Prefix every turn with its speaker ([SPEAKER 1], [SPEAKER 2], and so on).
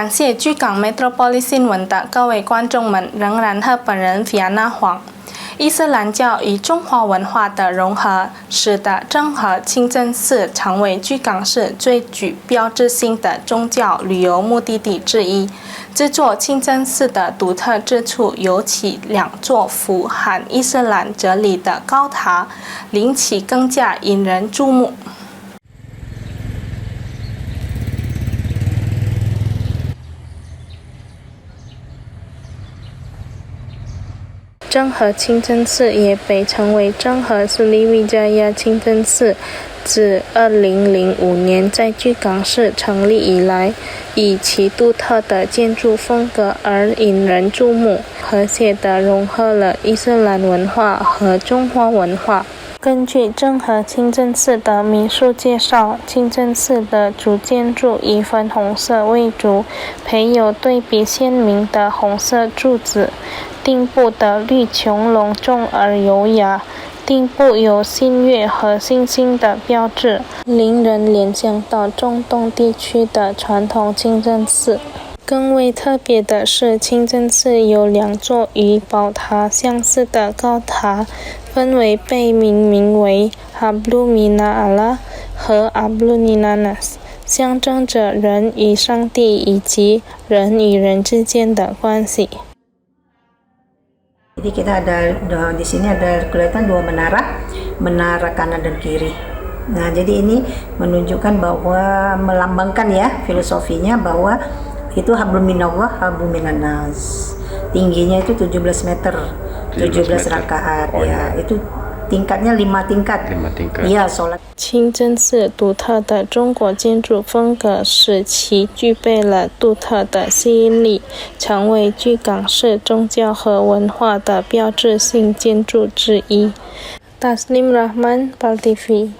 [SPEAKER 1] 感谢居港 Metropoli 新闻的各位观众们，仍然和本人 Fiana Huang。伊斯兰教与中华文化的融合，使得郑和清真寺成为居港市最具标志性的宗教旅游目的地之一。这座清真寺的独特之处有其两座富含伊斯兰哲理的高塔，令其更加引人注目。郑和清真寺也被称为郑和Sriwijaya清真寺，自2005年在居港市成立以来，以其独特的建筑风格而引人注目，和谐地融合了伊斯兰文化和中华文化。根据郑和清真寺的民宿介绍，清真寺的主建筑以粉红色为主，配有对比鲜明的红色柱子，顶部的绿穹隆重而优雅，顶部有新月和星星的标志，令人联想到中东地区的传统清真寺。更为特别的是，清真寺有两座与宝塔相似的高塔，分为被命名为 Hablu Mina Allah 和 Hablu Minanas， 象征着人与上帝以及人与人之间的关系。
[SPEAKER 2] Jadi kita ada di sini ada kelihatan dua menara kanan dan kiri. Nah, jadi ini menunjukkan bahwa melambangkan ya filosofinya bahwa itu hablum minallah, hablum minannas. Tingginya itu 17 meter, 17 rakaat ya. Itu tingkatnya 5 tingkat.
[SPEAKER 3] 5 tingkat.
[SPEAKER 2] Iya, sholat.
[SPEAKER 1] 清真寺独特的中国建筑风格使其具备了独特的吸引力，成为居港市宗教和文化的标志性建筑之一。Tasnim Rahman, PAL TV。